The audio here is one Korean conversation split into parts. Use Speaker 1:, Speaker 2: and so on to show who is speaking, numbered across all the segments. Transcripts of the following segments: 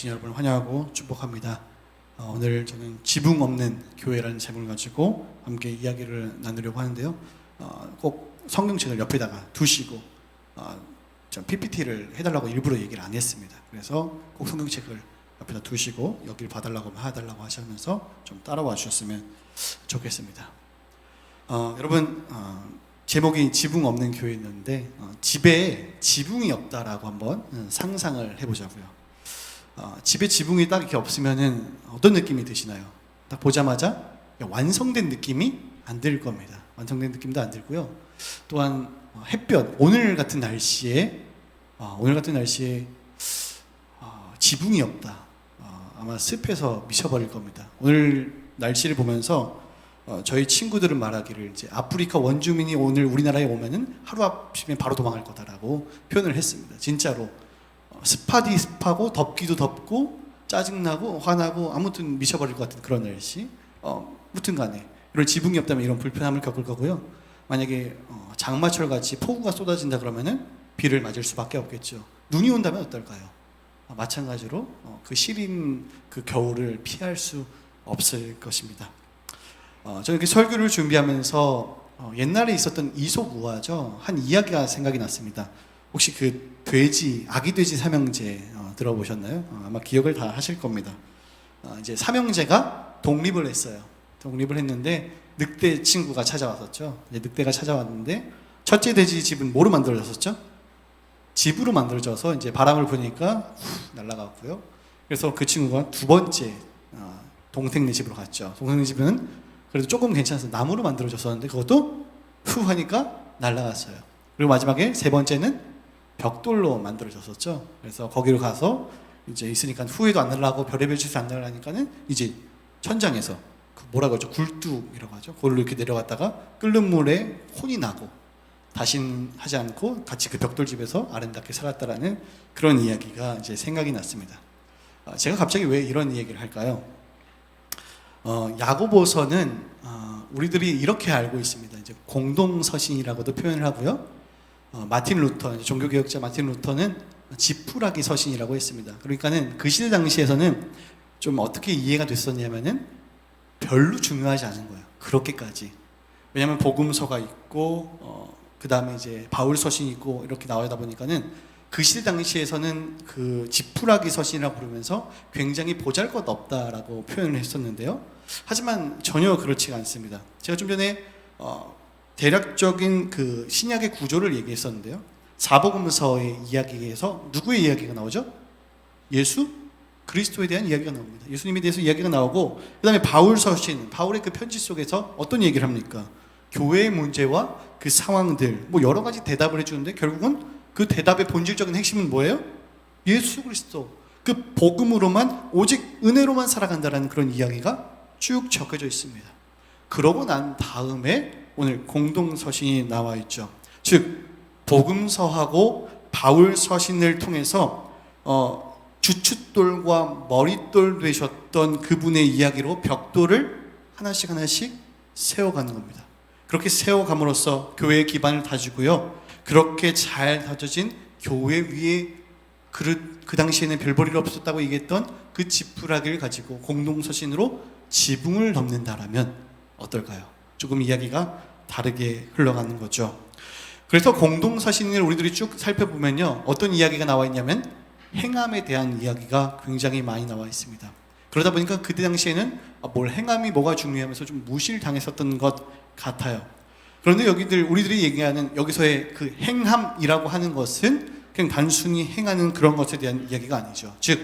Speaker 1: 오신 여러분을 환영하고 축복합니다. 오늘 저는 지붕 없는 교회라는 제목을 가지고 함께 이야기를 나누려고 하는데요. 꼭 성경책을 옆에다가 두시고 좀 PPT를 해달라고 일부러 얘기를 안 했습니다. 그래서 꼭 성경책을 옆에다 두시고 여기를 봐달라고 해달라고 하시면서 좀 따라와 주셨으면 좋겠습니다. 여러분 제목이 지붕 없는 교회였는데 집에 지붕이 없다라고 한번 상상을 해보자고요. 집에 지붕이 딱 이렇게 없으면은 어떤 느낌이 드시나요? 딱 보자마자 완성된 느낌이 안 들 겁니다. 완성된 느낌도 안 들고요. 또한 햇볕, 오늘 같은 날씨에 지붕이 없다. 아마 습해서 미쳐버릴 겁니다. 오늘 날씨를 보면서 저희 친구들은 말하기를 이제 아프리카 원주민이 오늘 우리나라에 오면은 하루 앞이면 바로 도망갈 거다라고 표현을 했습니다. 진짜로 습하디 습하고 덥기도 덥고 짜증나고 화나고 아무튼 미쳐버릴 것 같은 그런 날씨. 무튼 간에 이런 지붕이 없다면 이런 불편함을 겪을 거고요. 만약에 장마철 같이 폭우가 쏟아진다 그러면은 비를 맞을 수밖에 없겠죠. 눈이 온다면 어떨까요? 마찬가지로 그 시린 그 겨울을 피할 수 없을 것입니다. 저는 이렇게 설교를 준비하면서 옛날에 있었던 이솝우화죠. 한 이야기가 생각이 났습니다. 혹시 그 아기 돼지 삼형제 들어보셨나요? 아마 기억을 다 하실 겁니다. 이제 삼형제가 독립을 했어요. 독립을 했는데 늑대 친구가 찾아왔었죠. 이제 늑대가 찾아왔는데 첫째 돼지 집은 뭐로 만들어졌었죠? 집으로 만들어져서 이제 바람을 부니까 날아갔고요. 그래서 그 친구가 두 번째 동생네 집으로 갔죠. 동생네 집은 그래도 조금 괜찮았어요. 나무로 만들어졌었는데 그것도 후 하니까 날아갔어요. 그리고 마지막에 세 번째는 벽돌로 만들어졌었죠. 그래서 거기로 가서 이제 있으니까 후회도 안 날라고 별의별 짓을 안 날라니까는 이제 천장에서 그 뭐라고 하죠? 굴뚝이라고 하죠. 그걸로 이렇게 내려갔다가 끓는 물에 혼이 나고 다신 하지 않고 같이 그 벽돌집에서 아름답게 살았다라는 그런 이야기가 이제 생각이 났습니다. 제가 갑자기 왜 이런 얘기를 할까요? 야고보서는 우리들이 이렇게 알고 있습니다. 이제 공동서신이라고도 표현을 하고요. 마틴 루터, 종교개혁자 마틴 루터는 지푸라기 서신이라고 했습니다. 그러니까는 그 시대 당시에서는 좀 어떻게 이해가 됐었냐면은 별로 중요하지 않은 거예요. 그렇게까지. 왜냐하면 복음서가 있고 그 다음에 이제 바울 서신이 있고 이렇게 나오다 보니까는 그 시대 당시에서는 그 지푸라기 서신이라고 부르면서 굉장히 보잘것없다라고 표현을 했었는데요. 하지만 전혀 그렇지가 않습니다. 제가 좀 전에 대략적인 그 신약의 구조를 얘기했었는데요. 사복음서의 이야기에서 누구의 이야기가 나오죠? 예수 그리스도에 대한 이야기가 나옵니다. 예수님에 대해서 이야기가 나오고 그 다음에 바울 서신, 바울의 그 편지 속에서 어떤 얘기를 합니까? 교회의 문제와 그 상황들 뭐 여러 가지 대답을 해주는데 결국은 그 대답의 본질적인 핵심은 뭐예요? 예수 그리스도, 그 복음으로만 오직 은혜로만 살아간다라는 그런 이야기가 쭉 적혀져 있습니다. 그러고 난 다음에 오늘 공동서신이 나와 있죠. 즉 복음서하고 바울 서신을 통해서 주춧돌과 머릿돌 되셨던 그분의 이야기로 벽돌을 하나씩 세워가는 겁니다. 그렇게 세워감으로써 교회의 기반을 다지고요. 그렇게 잘 다져진 교회 위에 그 당시에는 별볼일 없었다고 얘기했던 그 지푸라기를 가지고 공동서신으로 지붕을 덮는다라면 어떨까요? 조금 이야기가 다르게 흘러가는 거죠. 그래서 공동서신을 우리들이 쭉 살펴보면요. 어떤 이야기가 나와 있냐면 행함에 대한 이야기가 굉장히 많이 나와 있습니다. 그러다 보니까 그때 당시에는 뭘 행함이 뭐가 중요하면서 좀 무시당했었던 것 같아요. 그런데 우리들이 얘기하는 여기서의 그 행함이라고 하는 것은 그냥 단순히 행하는 그런 것에 대한 이야기가 아니죠. 즉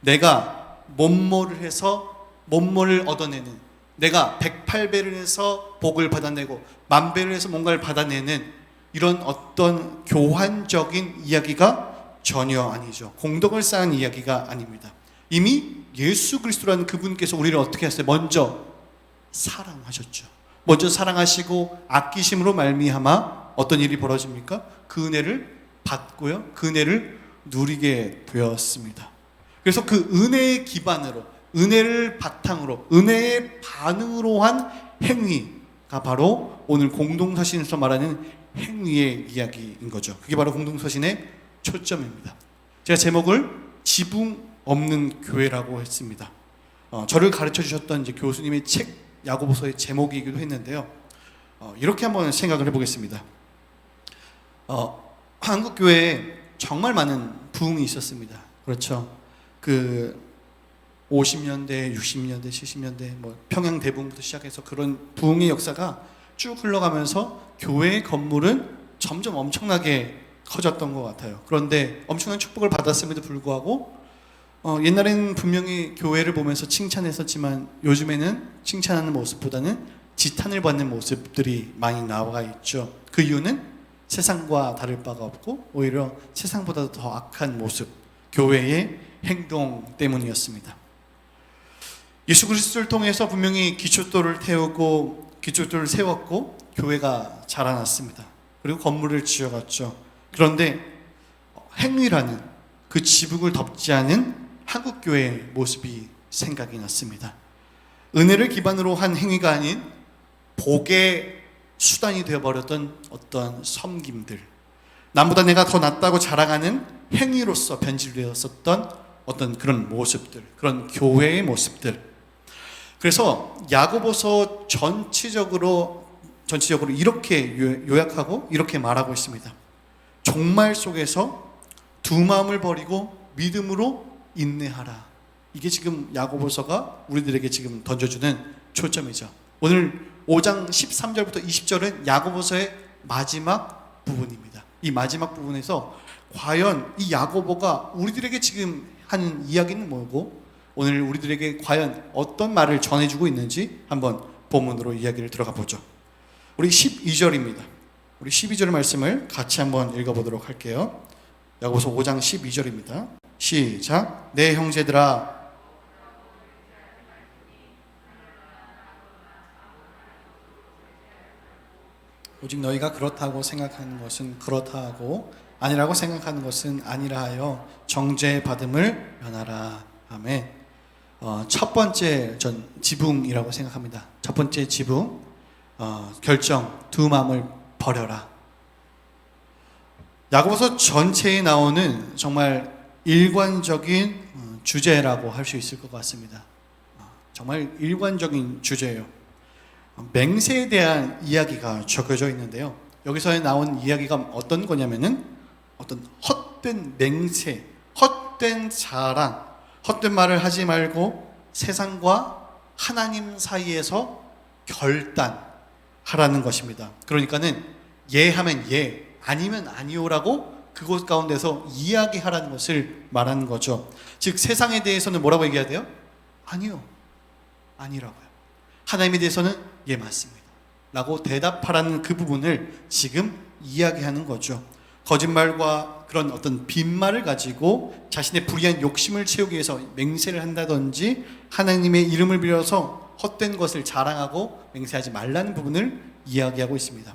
Speaker 1: 내가 뭐뭐를 해서 뭐뭐를 얻어내는, 내가 108배를 해서 복을 받아내고 10,000배를 해서 뭔가를 받아내는 이런 어떤 교환적인 이야기가 전혀 아니죠. 공덕을 쌓은 이야기가 아닙니다. 이미 예수 그리스도라는 그분께서 우리를 어떻게 했어요? 먼저 사랑하셨죠. 먼저 사랑하시고 아끼심으로 말미암아 어떤 일이 벌어집니까? 그 은혜를 받고요. 그 은혜를 누리게 되었습니다. 그래서 그 은혜의 기반으로, 은혜를 바탕으로, 은혜의 반응으로 한 행위가 바로 오늘 공동서신에서 말하는 행위의 이야기인 거죠. 그게 바로 공동서신의 초점입니다. 제가 제목을 지붕 없는 교회라고 했습니다. 저를 가르쳐 주셨던 이제 교수님의 책 야고보서의 제목이기도 했는데요. 이렇게 한번 생각을 해보겠습니다. 한국 교회에 정말 많은 부흥이 있었습니다. 그렇죠. 그 50년대, 60년대, 70년대 뭐 평양 대부흥부터 시작해서 그런 부흥의 역사가 쭉 흘러가면서 교회의 건물은 점점 엄청나게 커졌던 것 같아요. 그런데 엄청난 축복을 받았음에도 불구하고 옛날에는 분명히 교회를 보면서 칭찬했었지만 요즘에는 칭찬하는 모습보다는 지탄을 받는 모습들이 많이 나와 있죠. 그 이유는 세상과 다를 바가 없고 오히려 세상보다 더 악한 모습, 교회의 행동 때문이었습니다. 예수 그리스도를 통해서 분명히 기초돌을 세웠고 교회가 자라났습니다. 그리고 건물을 지어갔죠. 그런데 행위라는 그 지붕을 덮지 않은 한국 교회의 모습이 생각이 났습니다. 은혜를 기반으로 한 행위가 아닌 복의 수단이 되어버렸던 어떤 섬김들, 남보다 내가 더 낫다고 자랑하는 행위로서 변질되었었던 어떤 그런 모습들, 그런 교회의 모습들. 그래서 야고보서 전체적으로 이렇게 요약하고 이렇게 말하고 있습니다. 종말 속에서 두 마음을 버리고 믿음으로 인내하라. 이게 지금 야고보서가 우리들에게 지금 던져주는 초점이죠. 오늘 5장 13절부터 20절은 야고보서의 마지막 부분입니다. 이 마지막 부분에서 과연 이 야고보가 우리들에게 지금 하는 이야기는 뭐고 오늘 우리들에게 과연 어떤 말을 전해주고 있는지 한번 본문으로 이야기를 들어가 보죠. 우리 12절입니다. 우리 12절 말씀을 같이 한번 읽어보도록 할게요. 야고보서 5장 12절입니다. 시작. 내 형제들아, 오직 너희가 그렇다고 생각하는 것은 그렇다 하고 아니라고 생각하는 것은 아니라 하여 정죄받음을 면하라. 아멘. 첫 번째 전 지붕이라고 생각합니다. 첫 번째 지붕, 결정, 두 마음을 버려라. 야고보서 전체에 나오는 정말 일관적인 주제라고 할 수 있을 것 같습니다. 정말 일관적인 주제예요. 맹세에 대한 이야기가 적혀져 있는데요. 여기서 나온 이야기가 어떤 거냐면은 어떤 헛된 맹세, 헛된 자랑, 헛된 말을 하지 말고 세상과 하나님 사이에서 결단하라는 것입니다. 그러니까는 예 하면 예, 아니면 아니오라고 그곳 가운데서 이야기하라는 것을 말하는 거죠. 즉 세상에 대해서는 뭐라고 얘기해야 돼요? 아니요, 아니라고요. 하나님에 대해서는 예, 맞습니다 라고 대답하라는 그 부분을 지금 이야기하는 거죠. 거짓말과 그런 어떤 빈말을 가지고 자신의 불의한 욕심을 채우기 위해서 맹세를 한다든지 하나님의 이름을 빌어서 헛된 것을 자랑하고 맹세하지 말라는 부분을 이야기하고 있습니다.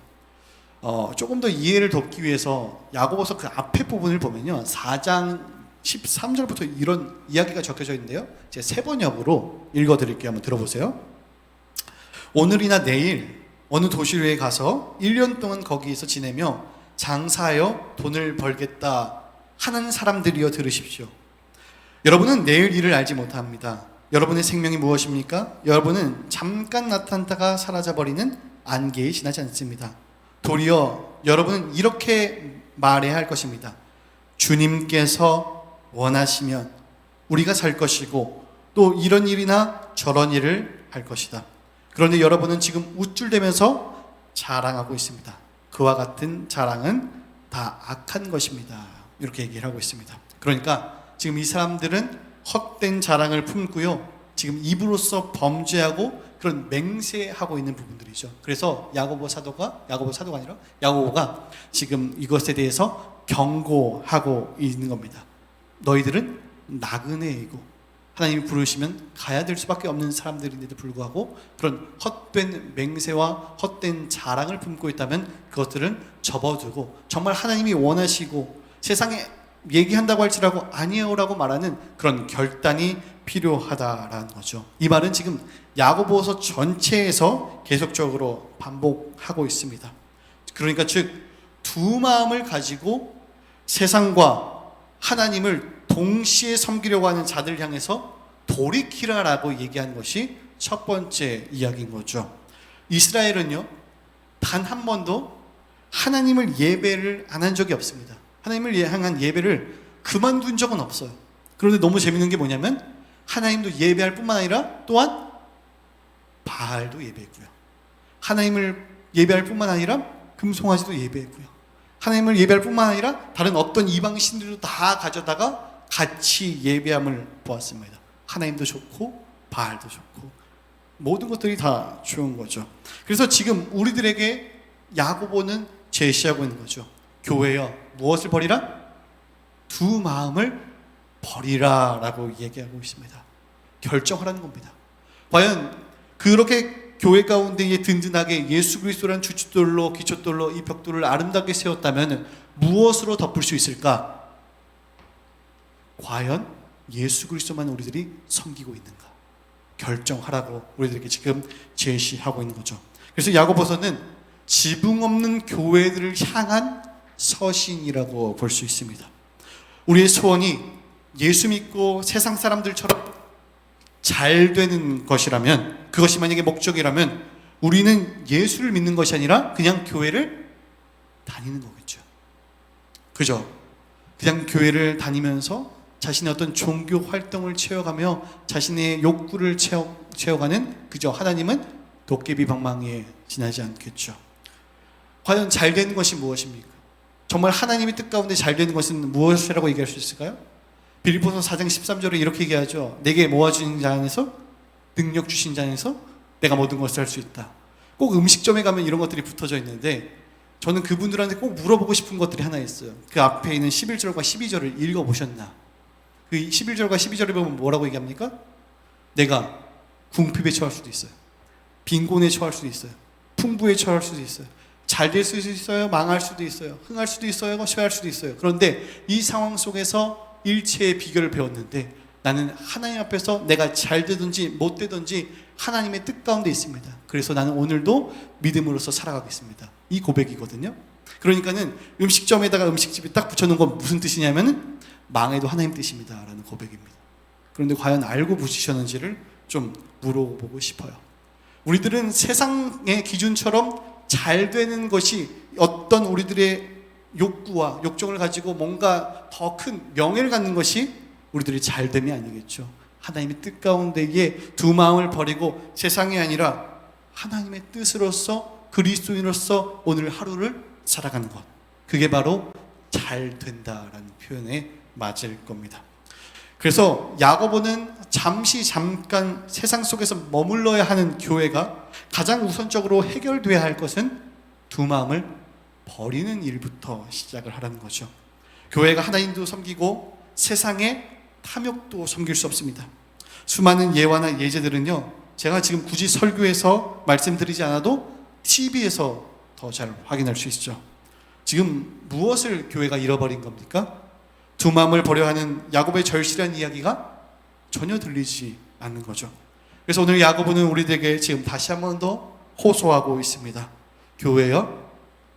Speaker 1: 조금 더 이해를 돕기 위해서 야고보서 그 앞에 부분을 보면요, 4장 13절부터 이런 이야기가 적혀져 있는데요, 제가 세 번역으로 읽어드릴게요. 한번 들어보세요. 오늘이나 내일 어느 도시에 가서 1년 동안 거기에서 지내며 장사하여 돈을 벌겠다 하는 사람들이여 들으십시오. 여러분은 내일 일을 알지 못합니다. 여러분의 생명이 무엇입니까? 여러분은 잠깐 나타났다가 사라져버리는 안개에 지나지 않습니다. 도리어 여러분은 이렇게 말해야 할 것입니다. 주님께서 원하시면 우리가 살 것이고 또 이런 일이나 저런 일을 할 것이다. 그런데 여러분은 지금 우쭐대면서 자랑하고 있습니다. 그와 같은 자랑은 다 악한 것입니다. 이렇게 얘기를 하고 있습니다. 그러니까 지금 이 사람들은 헛된 자랑을 품고요, 지금 입으로써 범죄하고 그런 맹세하고 있는 부분들이죠. 그래서 야고보가 아니라 야고보가 지금 이것에 대해서 경고하고 있는 겁니다. 너희들은 나그네이고 하나님이 부르시면 가야 될 수밖에 없는 사람들인데도 불구하고 그런 헛된 맹세와 헛된 자랑을 품고 있다면 그것들은 접어두고 정말 하나님이 원하시고 세상에 얘기한다고 할지라도 아니오라고 말하는 그런 결단이 필요하다라는 거죠. 이 말은 지금 야고보서 전체에서 계속적으로 반복하고 있습니다. 그러니까 즉 두 마음을 가지고 세상과 하나님을 동시에 섬기려고 하는 자들 향해서 돌이키라라고 얘기한 것이 첫 번째 이야기인 거죠. 이스라엘은요, 단 한 번도 하나님을 예배를 안 한 적이 없습니다. 하나님을 향한 예배를 그만둔 적은 없어요. 그런데 너무 재밌는 게 뭐냐면 하나님도 예배할 뿐만 아니라 또한 바알도 예배했고요. 하나님을 예배할 뿐만 아니라 금송아지도 예배했고요. 하나님을 예배할 뿐만 아니라 다른 어떤 이방 신들도 다 가져다가 같이 예배함을 보았습니다. 하나님도 좋고 바알도 좋고 모든 것들이 다 좋은 거죠. 그래서 지금 우리들에게 야고보는 제시하고 있는 거죠. 교회여, 무엇을 버리라? 두 마음을 버리라 라고 얘기하고 있습니다. 결정하라는 겁니다. 과연 그렇게 교회 가운데 든든하게 예수 그리스도라는 주춧돌로 기초돌로 이 벽돌을 아름답게 세웠다면 무엇으로 덮을 수 있을까? 과연 예수 그리스도만 우리들이 섬기고 있는가? 결정하라고 우리들에게 지금 제시하고 있는 거죠. 그래서 야고보서는 지붕 없는 교회들을 향한 서신이라고 볼 수 있습니다. 우리의 소원이 예수 믿고 세상 사람들처럼 잘 되는 것이라면, 그것이 만약에 목적이라면 우리는 예수를 믿는 것이 아니라 그냥 교회를 다니는 거겠죠. 그죠? 그냥 교회를 다니면서 자신의 어떤 종교 활동을 채워가며 자신의 욕구를 채워가는 그저 하나님은 도깨비 방망이에 지나지 않겠죠. 과연 잘 되는 것이 무엇입니까? 정말 하나님의 뜻 가운데 잘 되는 것은 무엇이라고 얘기할 수 있을까요? 빌립보서 4장 13절에 이렇게 얘기하죠. 내게 모아주신 자 안에서, 능력 주신 자 안에서 내가 모든 것을 할 수 있다. 꼭 음식점에 가면 이런 것들이 붙어져 있는데 저는 그분들한테 꼭 물어보고 싶은 것들이 하나 있어요. 그 앞에 있는 11절과 12절을 읽어보셨나? 그 11절과 12절에 보면 뭐라고 얘기합니까? 내가 궁핍에 처할 수도 있어요. 빈곤에 처할 수도 있어요. 풍부에 처할 수도 있어요. 잘 될 수도 있어요. 망할 수도 있어요. 흥할 수도 있어요. 쇠할 수도 있어요. 그런데 이 상황 속에서 일체의 비결을 배웠는데 나는 하나님 앞에서 내가 잘 되든지 못 되든지 하나님의 뜻 가운데 있습니다. 그래서 나는 오늘도 믿음으로써 살아가겠습니다. 이 고백이거든요. 그러니까는 음식점에다가 음식집에 딱 붙여놓은 건 무슨 뜻이냐면은 망해도 하나님 뜻입니다 라는 고백입니다. 그런데 과연 알고 붙이셨는지를 좀 물어보고 싶어요. 우리들은 세상의 기준처럼 잘 되는 것이 어떤 우리들의 욕구와 욕정을 가지고 뭔가 더 큰 명예를 갖는 것이 우리들의 잘됨이 아니겠죠. 하나님의 뜻 가운데에 두 마음을 버리고 세상이 아니라 하나님의 뜻으로서 그리스도인으로서 오늘 하루를 살아가는 것, 그게 바로 잘 된다라는 표현에 맞을 겁니다. 그래서 야고보는 잠깐 세상 속에서 머물러야 하는 교회가 가장 우선적으로 해결돼야 할 것은 두 마음을 버리는 일부터 시작을 하라는 거죠. 교회가 하나님도 섬기고 세상의 탐욕도 섬길 수 없습니다. 수많은 예화나 예제들은요, 제가 지금 굳이 설교에서 말씀드리지 않아도 TV에서 더 잘 확인할 수 있죠. 지금 무엇을 교회가 잃어버린 겁니까? 두 마음을 버려 하는 야고보의 절실한 이야기가 전혀 들리지 않는 거죠. 그래서 오늘 야고보는 우리들에게 지금 다시 한 번 더 호소하고 있습니다. 교회여,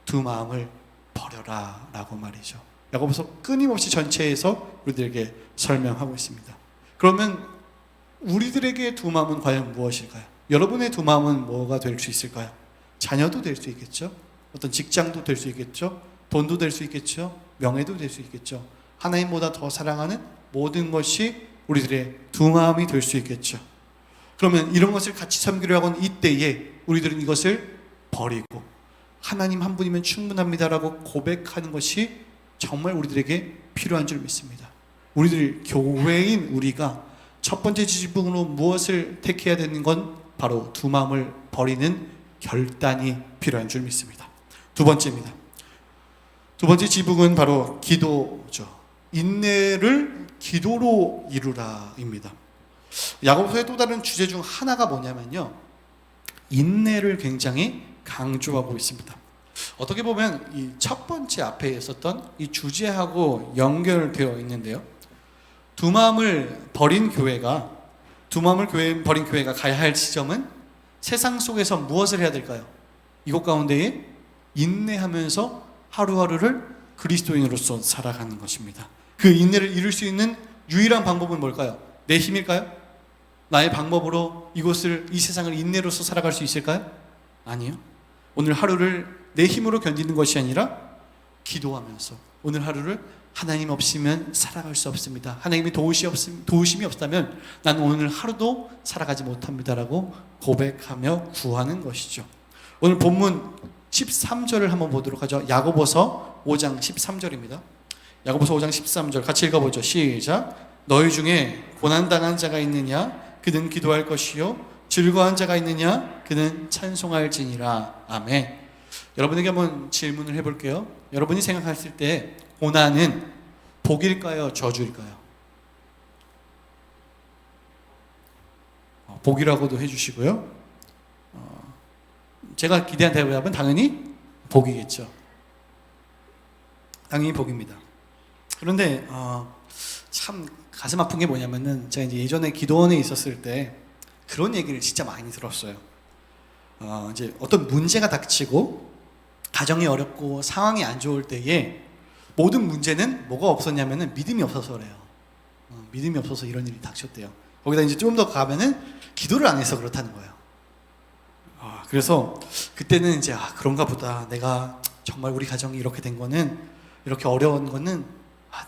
Speaker 1: 두 마음을 버려라 라고 말이죠. 야고보서 끊임없이 전체에서 우리들에게 설명하고 있습니다. 그러면 우리들에게 두 마음은 과연 무엇일까요? 여러분의 두 마음은 뭐가 될 수 있을까요? 자녀도 될 수 있겠죠. 어떤 직장도 될 수 있겠죠. 돈도 될 수 있겠죠. 명예도 될 수 있겠죠. 하나님보다 더 사랑하는 모든 것이 우리들의 두 마음이 될 수 있겠죠. 그러면 이런 것을 같이 섬기려 하고는 이때에 우리들은 이것을 버리고 하나님 한 분이면 충분합니다라고 고백하는 것이 정말 우리들에게 필요한 줄 믿습니다. 우리들 교회인 우리가 첫 번째 지붕으로 무엇을 택해야 되는 건 바로 두 마음을 버리는 결단이 필요한 줄 믿습니다. 두 번째입니다. 두 번째 지붕은 바로 기도죠. 인내를 기도로 이루라입니다. 야고보서의 또 다른 주제 중 하나가 뭐냐면요, 인내를 굉장히 강조하고 있습니다. 어떻게 보면 이 첫 번째 앞에 있었던 이 주제하고 연결되어 있는데요, 두 마음을 버린 교회가 가야 할 지점은 세상 속에서 무엇을 해야 될까요? 이것 가운데에 인내하면서 하루하루를 그리스도인으로서 살아가는 것입니다. 그 인내를 이룰 수 있는 유일한 방법은 뭘까요? 내 힘일까요? 나의 방법으로 이 세상을 인내로서 살아갈 수 있을까요? 아니요. 오늘 하루를 내 힘으로 견디는 것이 아니라 기도하면서 오늘 하루를 하나님 없이면 살아갈 수 없습니다. 하나님의 도우심이 없다면 나는 오늘 하루도 살아가지 못합니다라고 고백하며 구하는 것이죠. 오늘 본문 13절을 한번 보도록 하죠. 야고보서 5장 13절입니다. 야고보서 5장 13절 같이 읽어보죠. 시작. 너희 중에 고난당한 자가 있느냐? 그는 기도할 것이요. 즐거운 자가 있느냐? 그는 찬송할지니라. 아멘. 여러분에게 한번 질문을 해볼게요. 여러분이 생각했을 때 고난은 복일까요? 저주일까요? 복이라고도 해주시고요. 제가 기대한 대답은 당연히 복이겠죠. 당연히 복입니다. 그런데 참 가슴 아픈 게 뭐냐면은 제가 이제 예전에 기도원에 있었을 때 그런 얘기를 진짜 많이 들었어요. 이제 어떤 문제가 닥치고 가정이 어렵고 상황이 안 좋을 때에 모든 문제는 뭐가 없었냐면은 믿음이 없어서 그래요. 믿음이 없어서 이런 일이 닥쳤대요. 거기다 이제 좀 더 가면은 기도를 안 해서 그렇다는 거예요. 그래서 그때는 이제 그런가 보다. 내가 정말 우리 가정이 이렇게 된 거는 이렇게 어려운 거는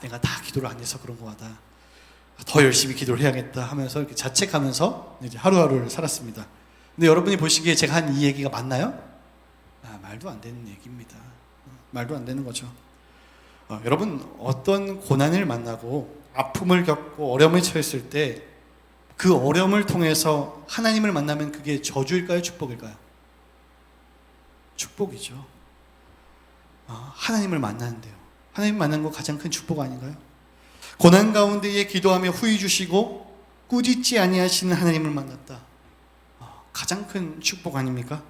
Speaker 1: 내가 다 기도를 안 해서 그런 거다. 더 열심히 기도를 해야겠다 하면서 이렇게 자책하면서 이제 하루하루를 살았습니다. 근데 여러분이 보시기에 제가 한 이 얘기가 맞나요? 말도 안 되는 얘기입니다. 말도 안 되는 거죠. 여러분 어떤 고난을 만나고 아픔을 겪고 어려움에 처했을 때 그 어려움을 통해서 하나님을 만나면 그게 저주일까요? 축복일까요? 축복이죠. 하나님을 만나는데요. 하나님 만난 거 가장 큰 축복 아닌가요? 고난 가운데에 기도하며 후히 주시고 꾸짖지 아니하시는 하나님을 만났다. 가장 큰 축복 아닙니까?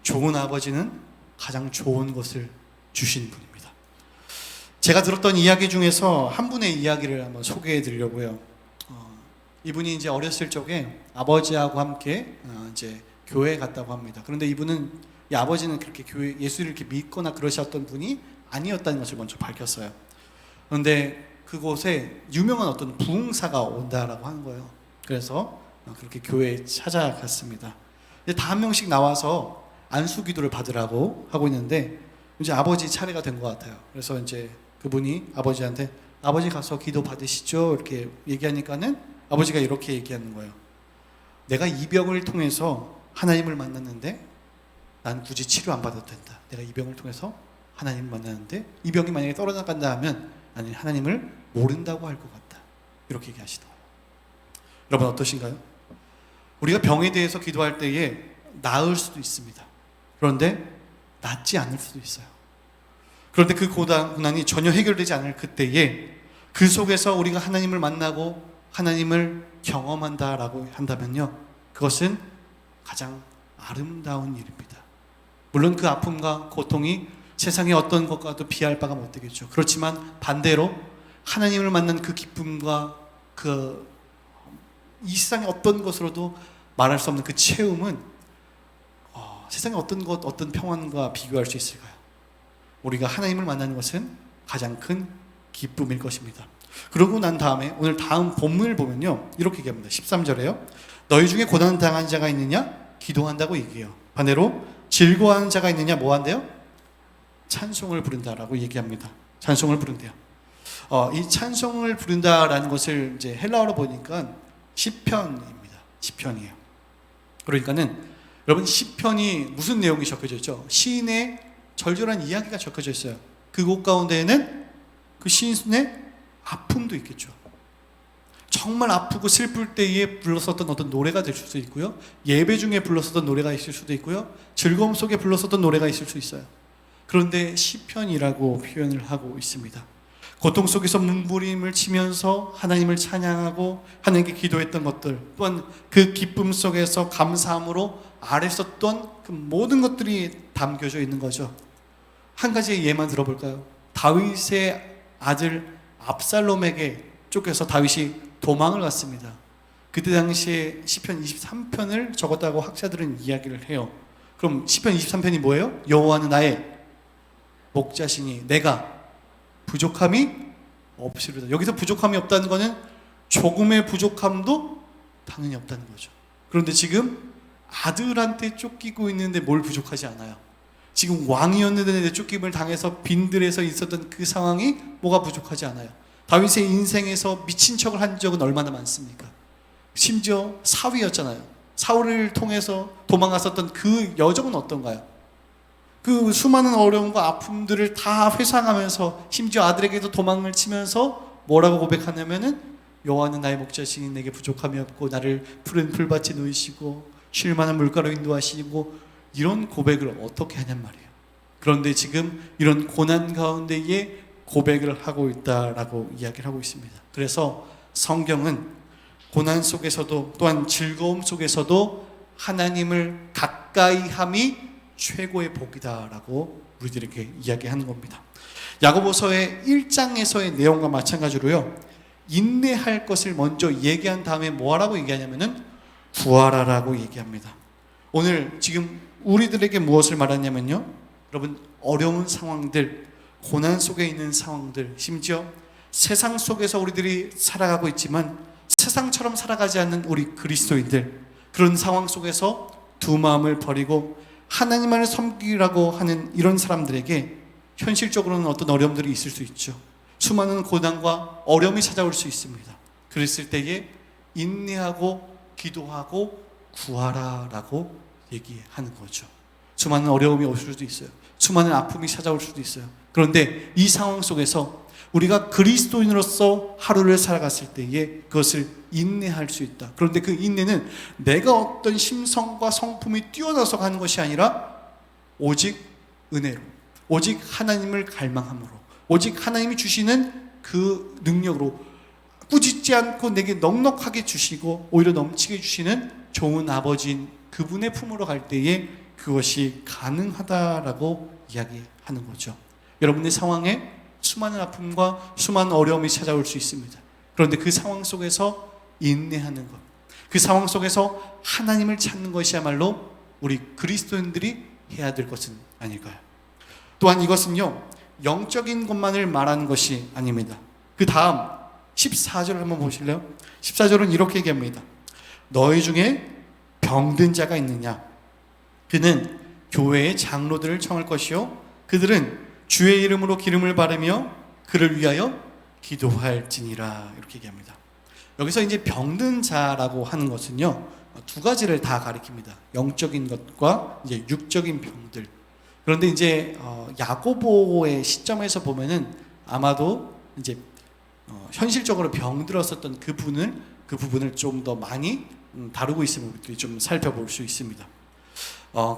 Speaker 1: 좋은 아버지는 가장 좋은 것을 주신 분입니다. 제가 들었던 이야기 중에서 한 분의 이야기를 한번 소개해 드리려고요. 이분이 이제 어렸을 적에 아버지하고 함께 이제 교회에 갔다고 합니다. 그런데 이분은 이 아버지는 그렇게 예수를 이렇게 믿거나 그러셨던 분이 아니었다는 것을 먼저 밝혔어요. 그런데 그곳에 유명한 어떤 부흥사가 온다라고 하는 거예요. 그래서 그렇게 교회에 찾아갔습니다. 다 한 명씩 나와서 안수 기도를 받으라고 하고 있는데 이제 아버지 차례가 된 것 같아요. 그래서 이제 그분이 아버지한테 아버지 가서 기도 받으시죠 이렇게 얘기하니까는 아버지가 이렇게 얘기하는 거예요. 내가 이 병을 통해서 하나님을 만났는데 난 굳이 치료 안 받아도 된다. 내가 이 병을 통해서 하나님을 만났는데 이 병이 만약에 떨어져간다 하면 나는 하나님을 모른다고 할 것 같다. 이렇게 얘기하시더라고요. 여러분 어떠신가요? 우리가 병에 대해서 기도할 때에 나을 수도 있습니다. 그런데 낫지 않을 수도 있어요. 그런데 그 고난이 전혀 해결되지 않을 그때에 그 속에서 우리가 하나님을 만나고 하나님을 경험한다라고 한다면요, 그것은 가장 아름다운 일입니다. 물론 그 아픔과 고통이 세상의 어떤 것과도 비할 바가 못 되겠죠. 그렇지만 반대로 하나님을 만난 그 기쁨과 이 세상의 어떤 것으로도 말할 수 없는 그 체험은 세상의 어떤 평안과 비교할 수 있을까요? 우리가 하나님을 만나는 것은 가장 큰 기쁨일 것입니다. 그러고 난 다음에 오늘 다음 본문을 보면요, 이렇게 얘기합니다. 13절에요. 너희 중에 고난 당한 자가 있느냐? 기도한다고 얘기해요. 반대로 즐거워하는 자가 있느냐? 뭐 한대요? 찬송을 부른다라고 얘기합니다. 찬송을 부른대요. 이 찬송을 부른다라는 것을 이제 헬라어로 보니까 시편입니다. 시편이에요. 그러니까는 여러분 시편이 무슨 내용이 적혀져 있죠? 시인의 절절한 이야기가 적혀져 있어요. 그 곡 가운데에는 그 시인의 아픔도 있겠죠. 정말 아프고 슬플 때에 불렀었던 어떤 노래가 될 수도 있고요. 예배 중에 불렀었던 노래가 있을 수도 있고요. 즐거움 속에 불렀었던 노래가 있을 수 있어요. 그런데 시편이라고 표현을 하고 있습니다. 고통 속에서 몸부림을 치면서 하나님을 찬양하고 하나님께 기도했던 것들, 또한 그 기쁨 속에서 감사함으로 아뢰었던 그 모든 것들이 담겨져 있는 거죠. 한 가지의 예만 들어볼까요? 다윗의 아들 압살롬에게 쫓겨서 다윗이 도망을 갔습니다. 그때 당시에 시편 23편을 적었다고 학자들은 이야기를 해요. 그럼 시편 23편이 뭐예요? 여호와는 나의 목자시니 내가 부족함이 없으리로다. 여기서 부족함이 없다는 것은 조금의 부족함도 당연히 없다는 거죠. 그런데 지금 아들한테 쫓기고 있는데 뭘 부족하지 않아요. 지금 왕이었는데 쫓김을 당해서 빈들에서 있었던 그 상황이 뭐가 부족하지 않아요. 다윗의 인생에서 미친 척을 한 적은 얼마나 많습니까? 심지어 사위였잖아요. 사울을 통해서 도망갔었던 그 여정은 어떤가요? 그 수많은 어려움과 아픔들을 다 회상하면서 심지어 아들에게도 도망을 치면서 뭐라고 고백하냐면은 여호와는 나의 목자시니 내게 부족함이 없고 나를 푸른 풀밭에 누이시고 쉴 만한 물가로 인도하시고, 이런 고백을 어떻게 하냔 말이에요. 그런데 지금 이런 고난 가운데에 고백을 하고 있다라고 이야기를 하고 있습니다. 그래서 성경은 고난 속에서도 또한 즐거움 속에서도 하나님을 가까이 함이 최고의 복이다라고 우리들에게 이야기하는 겁니다. 야고보서의 1장에서의 내용과 마찬가지로요, 인내할 것을 먼저 얘기한 다음에 뭐라고 얘기하냐면은 구하라라고 얘기합니다. 오늘 지금 우리들에게 무엇을 말하냐면요, 여러분, 어려운 상황들, 고난 속에 있는 상황들, 심지어 세상 속에서 우리들이 살아가고 있지만 세상처럼 살아가지 않는 우리 그리스도인들, 그런 상황 속에서 두 마음을 버리고 하나님만을 섬기라고 하는 이런 사람들에게 현실적으로는 어떤 어려움들이 있을 수 있죠. 수많은 고난과 어려움이 찾아올 수 있습니다. 그랬을 때에 인내하고 기도하고 구하라라고 얘기하는 거죠. 수많은 어려움이 올 수도 있어요. 수많은 아픔이 찾아올 수도 있어요. 그런데 이 상황 속에서 우리가 그리스도인으로서 하루를 살아갔을 때에 그것을 인내할 수 있다. 그런데 그 인내는 내가 어떤 심성과 성품이 뛰어나서 가는 것이 아니라 오직 은혜로, 오직 하나님을 갈망함으로, 오직 하나님이 주시는 그 능력으로 꾸짖지 않고 내게 넉넉하게 주시고 오히려 넘치게 주시는 좋은 아버지인 그분의 품으로 갈 때에 그것이 가능하다라고 이야기하는 거죠. 여러분의 상황에 수많은 아픔과 수많은 어려움이 찾아올 수 있습니다. 그런데 그 상황 속에서 인내하는 것, 그 상황 속에서 하나님을 찾는 것이야말로 우리 그리스도인들이 해야 될 것은 아닐까요? 또한 이것은요, 영적인 것만을 말하는 것이 아닙니다. 그 다음 14절 한번 보실래요? 14절은 이렇게 얘기합니다. 너희 중에 병든 자가 있느냐? 그는 교회의 장로들을 청할 것이요 그들은 주의 이름으로 기름을 바르며 그를 위하여 기도할지니라. 이렇게 얘기합니다. 여기서 이제 병든 자라고 하는 것은요, 두 가지를 다 가리킵니다. 영적인 것과 이제 육적인 병들. 그런데 이제 야고보의 시점에서 보면은 아마도 이제 현실적으로 병들었었던 그 부분을 좀 더 많이 다루고 있음을 좀 살펴볼 수 있습니다.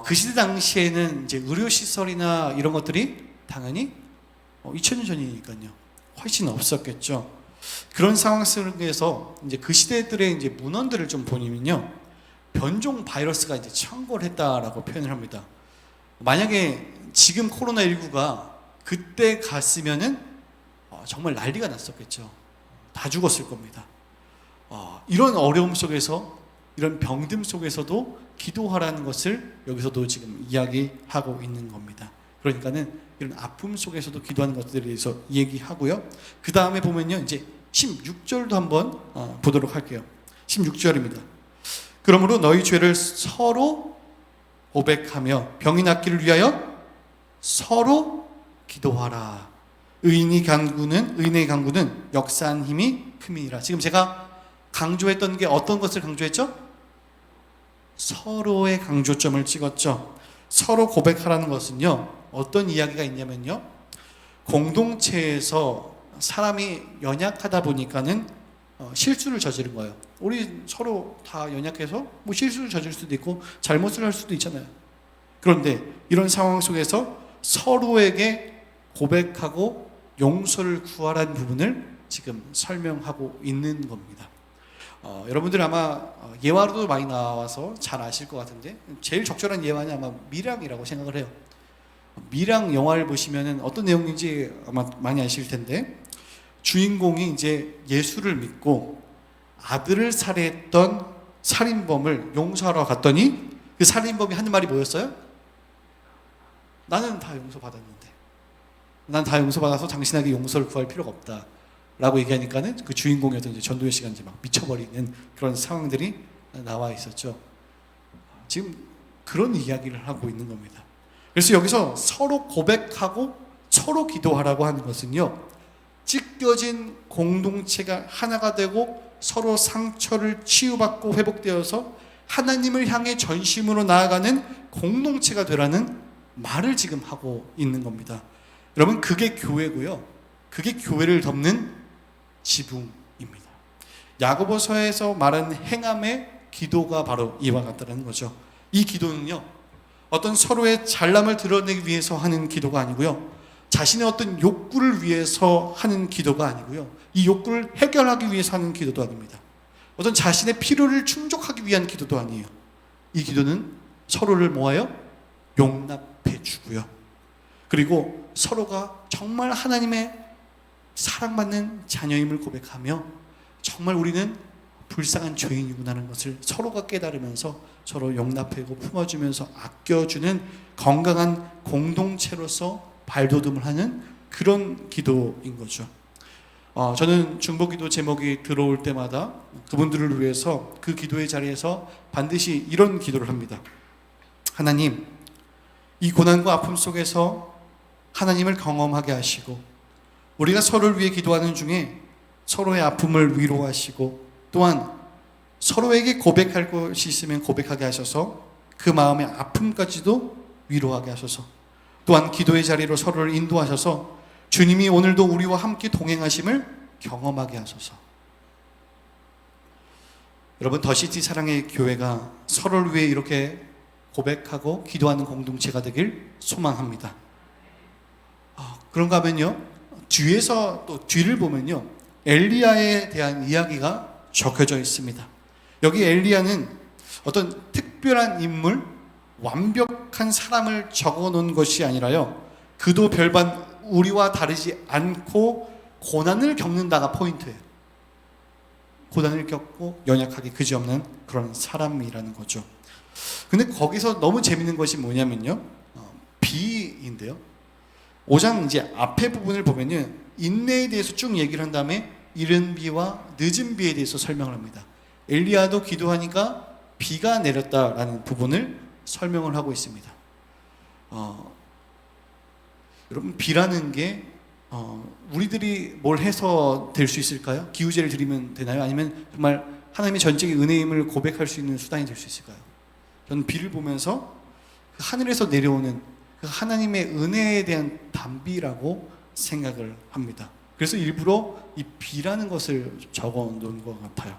Speaker 1: 그 시대 당시에는 이제 의료시설이나 이런 것들이 당연히 2000년 전이니까요, 훨씬 없었겠죠. 그런 상황 속에서 이제 그 시대들의 이제 문헌들을 좀 보면요, 변종 바이러스가 이제 창궐 했다라고 표현을 합니다. 만약에 지금 코로나19가 그때 갔으면은 정말 난리가 났었겠죠. 다 죽었을 겁니다. 이런 어려움 속에서, 이런 병듦 속에서도 기도하라는 것을 여기서도 지금 이야기하고 있는 겁니다. 그러니까는 이런 아픔 속에서도 기도하는 것들에 대해서 얘기하고요. 그 다음에 보면요, 이제 16절도 한번 보도록 할게요. 16절입니다. 그러므로 너희 죄를 서로 고백하며 병이 낫기를 위하여 서로 기도하라. 의인의 강구는 역사한 힘이 큼이니라. 지금 제가 강조했던 게 어떤 것을 강조했죠? 서로의 강조점을 찍었죠. 서로 고백하라는 것은요, 어떤 이야기가 있냐면요, 공동체에서 사람이 연약하다 보니까는 실수를 저지른 거예요. 우리 서로 다 연약해서 뭐 실수를 저질 수도 있고 잘못을 할 수도 있잖아요. 그런데 이런 상황 속에서 서로에게 고백하고 용서를 구하라는 부분을 지금 설명하고 있는 겁니다. 여러분들 아마 예화로도 많이 나와서 잘 아실 것 같은데, 제일 적절한 예화는 아마 밀양이라고 생각을 해요. 밀양 영화를 보시면은 어떤 내용인지 아마 많이 아실 텐데, 주인공이 이제 예수를 믿고 아들을 살해했던 살인범을 용서하러 갔더니 그 살인범이 하는 말이 뭐였어요? 나는 다 용서받았는데, 난 다 용서받아서 당신에게 용서를 구할 필요가 없다. 라고 얘기하니까는 그 주인공이었던 이제 전도연 씨가 이제 막 미쳐버리는 그런 상황들이 나와 있었죠. 지금 그런 이야기를 하고 있는 겁니다. 그래서 여기서 서로 고백하고 서로 기도하라고 하는 것은요, 찢겨진 공동체가 하나가 되고 서로 상처를 치유받고 회복되어서 하나님을 향해 전심으로 나아가는 공동체가 되라는 말을 지금 하고 있는 겁니다. 여러분, 그게 교회고요. 그게 교회를 덮는 지붕입니다. 야고보서에서 말한 행함의 기도가 바로 이와 같다는 거죠. 이 기도는요, 어떤 서로의 잘남을 드러내기 위해서 하는 기도가 아니고요, 자신의 어떤 욕구를 위해서 하는 기도가 아니고요, 이 욕구를 해결하기 위해서 하는 기도도 아닙니다. 어떤 자신의 필요를 충족하기 위한 기도도 아니에요. 이 기도는 서로를 모아요 용납해 주고요, 그리고 서로가 정말 하나님의 사랑받는 자녀임을 고백하며 정말 우리는 불쌍한 죄인이구나라는 것을 서로가 깨달으면서 서로 용납하고 품어주면서 아껴주는 건강한 공동체로서 발돋움을 하는 그런 기도인 거죠. 저는 중보기도 제목이 들어올 때마다 그분들을 위해서 그 기도의 자리에서 반드시 이런 기도를 합니다. 하나님, 이 고난과 아픔 속에서 하나님을 경험하게 하시고, 우리가 서로를 위해 기도하는 중에 서로의 아픔을 위로하시고, 또한 서로에게 고백할 것이 있으면 고백하게 하셔서 그 마음의 아픔까지도 위로하게 하셔서, 또한 기도의 자리로 서로를 인도하셔서 주님이 오늘도 우리와 함께 동행하심을 경험하게 하소서. 여러분, 더시티 사랑의 교회가 서로를 위해 이렇게 고백하고 기도하는 공동체가 되길 소망합니다. 그런가 하면요, 뒤에서 또 뒤를 보면요, 엘리야에 대한 이야기가 적혀져 있습니다. 여기 엘리야는 어떤 특별한 인물, 완벽한 사람을 적어 놓은 것이 아니라요, 그도 별반 우리와 다르지 않고 고난을 겪는다가 포인트예요. 고난을 겪고 연약하게 그지없는 그런 사람이라는 거죠. 근데 거기서 너무 재밌는 것이 뭐냐면요, 비인데요, 5장 이제 앞에 부분을 보면요, 인내에 대해서 쭉 얘기를 한 다음에 이른 비와 늦은 비에 대해서 설명을 합니다. 엘리야도 기도하니까 비가 내렸다라는 부분을 설명을 하고 있습니다. 여러분, 비라는 게 우리들이 뭘 해서 될 수 있을까요? 기우제를 드리면 되나요? 아니면 정말 하나님의 전적인 은혜임을 고백할 수 있는 수단이 될 수 있을까요? 저는 비를 보면서 그 하늘에서 내려오는 그 하나님의 은혜에 대한 단비라고 생각을 합니다. 그래서 일부러 이 비라는 것을 적어 놓은 것 같아요.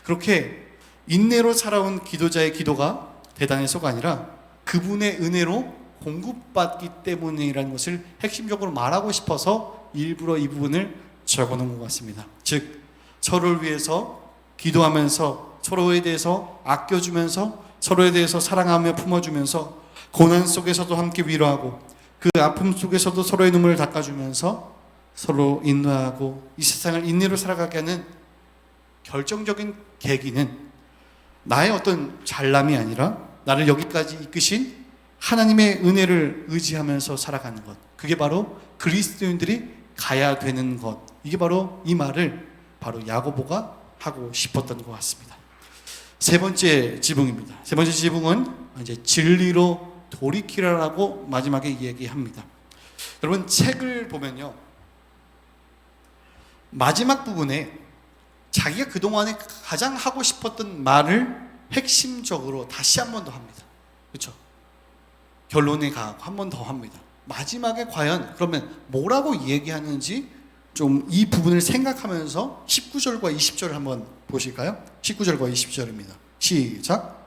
Speaker 1: 그렇게 인내로 살아온 기도자의 기도가 대단해서가 아니라 그분의 은혜로 공급받기 때문이라는 것을 핵심적으로 말하고 싶어서 일부러 이 부분을 적어 놓은 것 같습니다. 즉, 서로를 위해서 기도하면서 서로에 대해서 아껴주면서 서로에 대해서 사랑하며 품어주면서 고난 속에서도 함께 위로하고 그 아픔 속에서도 서로의 눈물을 닦아주면서 서로 인도하고 이 세상을 인내로 살아가게 하는 결정적인 계기는 나의 어떤 잘남이 아니라 나를 여기까지 이끄신 하나님의 은혜를 의지하면서 살아가는 것, 그게 바로 그리스도인들이 가야 되는 것, 이게 바로 이 말을 바로 야고보가 하고 싶었던 것 같습니다. 세 번째 지붕입니다. 세 번째 지붕은 이제 진리로 돌이키라라고 마지막에 얘기합니다. 여러분, 책을 보면요, 마지막 부분에 자기가 그동안에 가장 하고 싶었던 말을 핵심적으로 다시 한 번 더 합니다. 그렇죠? 결론에 가고 한 번 더 합니다. 마지막에 과연 그러면 뭐라고 얘기하는지 좀 이 부분을 생각하면서 19절과 20절을 한번 보실까요? 19절과 20절입니다. 시작.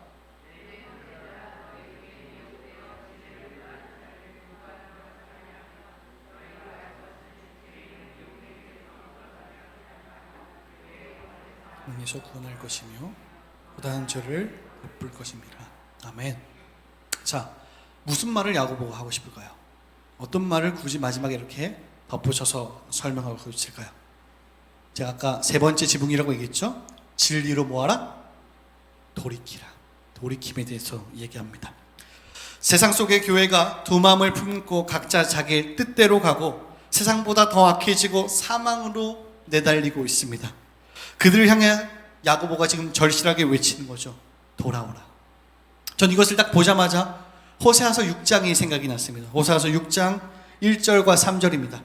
Speaker 1: 에서 구원할 것이며 고단한 죄를 덮을 것입니다. 아멘. 자, 무슨 말을 야고보가 하고 싶을까요? 어떤 말을 굳이 마지막에 이렇게 덧붙여서 설명하고 있을까요? 제가 아까 세 번째 지붕이라고 얘기했죠? 진리로 모아라, 돌이키라. 돌이킴에 대해서 얘기합니다. 세상 속의 교회가 두 마음을 품고 각자 자기의 뜻대로 가고 세상보다 더 악해지고 사망으로 내달리고 있습니다. 그들을 향해 야고보가 지금 절실하게 외치는 거죠. 돌아오라. 전 이것을 딱 보자마자 호세아서 6장이 생각이 났습니다. 호세아서 6장 1절과 3절입니다.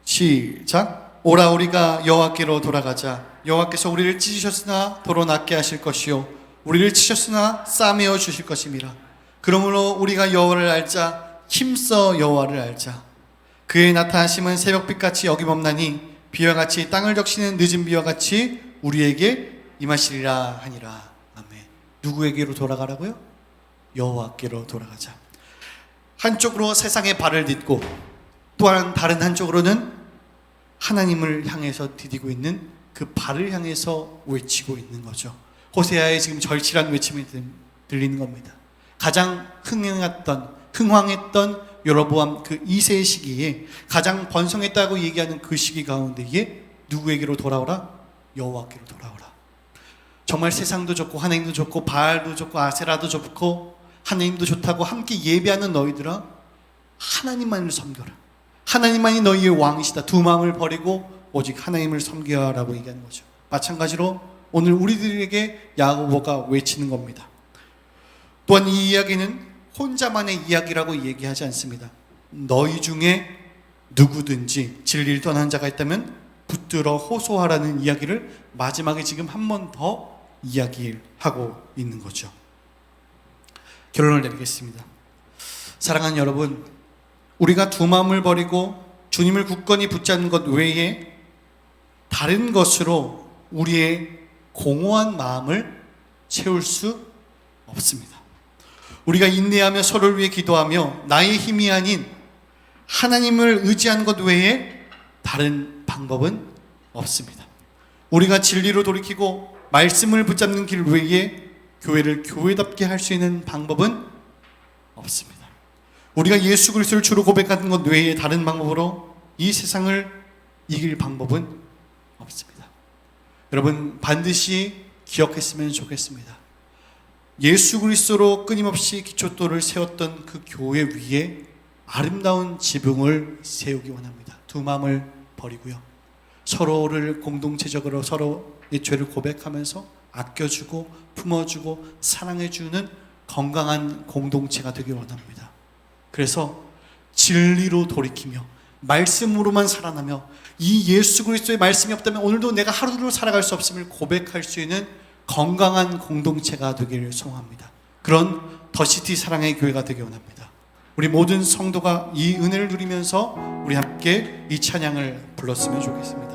Speaker 1: 시작. 오라 우리가 여호와께로 돌아가자. 여호와께서 우리를 찢으셨으나 도로 낫게 하실 것이요 우리를 치셨으나 싸매어 주실 것임이라. 그러므로 우리가 여호와를 알자. 힘써 여호와를 알자. 그의 나타나심은 새벽빛같이 어김없나니 비와 같이 땅을 적시는 늦은 비와 같이 우리에게 임하시리라 하니라. 아멘. 누구에게로 돌아가라고요? 여호와께로 돌아가자. 한쪽으로 세상의 발을 딛고 또한 다른 한쪽으로는 하나님을 향해서 디디고 있는 그 발을 향해서 외치고 있는 거죠. 호세아의 지금 절실한 외침이 들리는 겁니다. 가장 흥황했던 여로보암 그 2세의 시기에 가장 번성했다고 얘기하는 그 시기 가운데에 누구에게로 돌아오라? 여호와께로 돌아오라. 정말 세상도 좋고 하나님도 좋고 바알도 좋고 아세라도 좋고 하나님도 좋다고 함께 예배하는 너희들아, 하나님만을 섬겨라. 하나님만이 너희의 왕이시다. 두 마음을 버리고 오직 하나님을 섬겨라라고 얘기하는 거죠. 마찬가지로 오늘 우리들에게 야고보가 외치는 겁니다. 또한 이 이야기는 혼자만의 이야기라고 얘기하지 않습니다. 너희 중에 누구든지 진리를 떠난 자가 있다면 붙들어 호소하라는 이야기를 마지막에 지금 한 번 더 이야기하고 있는 거죠. 결론을 내리겠습니다. 사랑하는 여러분, 우리가 두 마음을 버리고 주님을 굳건히 붙잡는 것 외에 다른 것으로 우리의 공허한 마음을 채울 수 없습니다. 우리가 인내하며 서로를 위해 기도하며 나의 힘이 아닌 하나님을 의지하는 것 외에 다른 방법은 없습니다. 우리가 진리로 돌이키고 말씀을 붙잡는 길 외에 교회를 교회답게 할 수 있는 방법은 없습니다. 우리가 예수 그리스도를 주로 고백하는 것 외에 다른 방법으로 이 세상을 이길 방법은 없습니다. 여러분 반드시 기억했으면 좋겠습니다. 예수 그리스도로 끊임없이 기초돌을 세웠던 그 교회 위에 아름다운 지붕을 세우기 원합니다. 두 마음을 버리고요. 서로를 공동체적으로 서로의 죄를 고백하면서 아껴주고 품어주고 사랑해주는 건강한 공동체가 되길 원합니다. 그래서 진리로 돌이키며 말씀으로만 살아나며 이 예수 그리스도의 말씀이 없다면 오늘도 내가 하루를 살아갈 수 없음을 고백할 수 있는 건강한 공동체가 되기를 소원합니다. 그런 더시티 사랑의 교회가 되길 원합니다. 우리 모든 성도가 이 은혜를 누리면서 우리 함께 이 찬양을 불렀으면 좋겠습니다.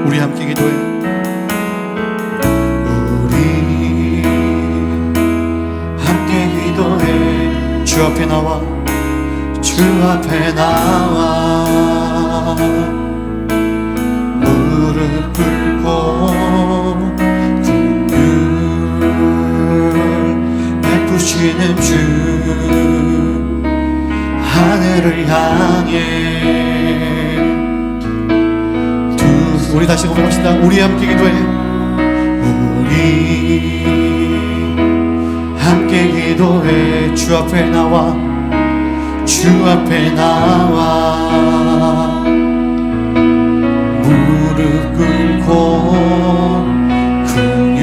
Speaker 1: 우리 함께 기도해. 우리 함께 기도해. 주 앞에 나와 주 앞에 나와 무릎 꿇고 긍휼 베푸시는 주 하늘을 향해 우리 다시 고백합시다. 우리 함께 기도해. 우리 함께 기도해. 주 앞에 나와 주 앞에 나와 무릎 꿇고 긍휼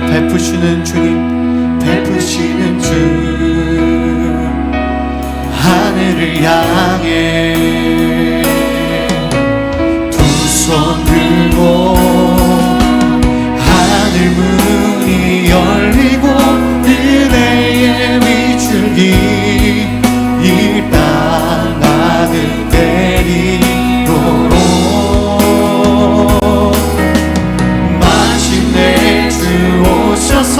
Speaker 1: 베푸시는 주님 베푸시는 주 하늘을 향해 손 들고 하늘 문이 열리고 은혜의 비출기 이 땅 가득 내리도록 마침내 주 오셔서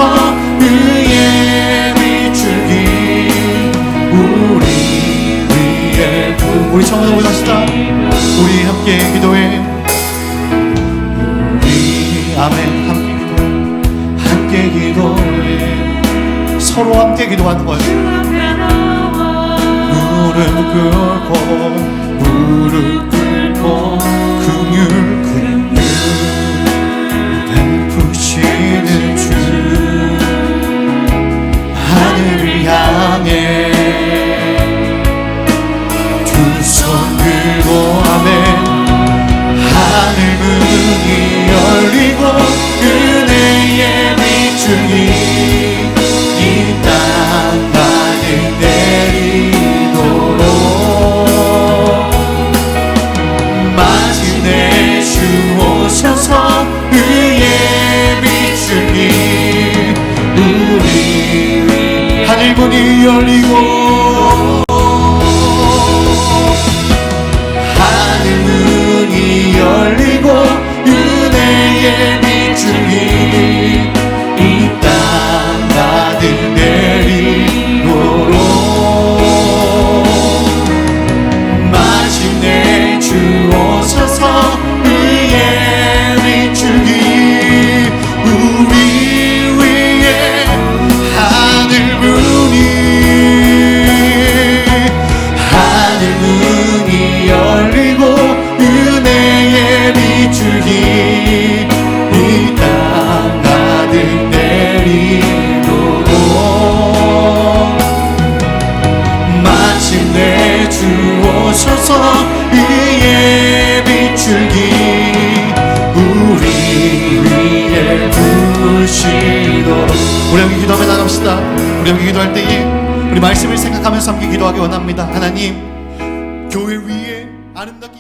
Speaker 1: 의의 비출기 우리 위에 우리 청하고 합시다. 우리 함께 기도해. 아멘. 함께 기도해. 함께 기도해. 서로 함께 기도하는 거예요. 무릎 꿇고 무릎 꿇고 긍휼 베푸시는 주 의의 비추기 우리 하늘 문이 열리고 하늘 문이 열리고 은혜의 비추기 이 땅 가득 내리도록 마침내 주 오셔서 의의 비추기 우리 위에 하늘 문이 열리고 은혜의 비추기 이 땅 가득 내리도록 마침내 주 오셔서 의의 비추기 우리 위에 부시도록. 우리 함께 기도하며 나갑시다. 우리 함께 기도할 때에 우리 말씀을 생각하면서 함께 기도하기 원합니다. 하나님, 교회 위에 아름답게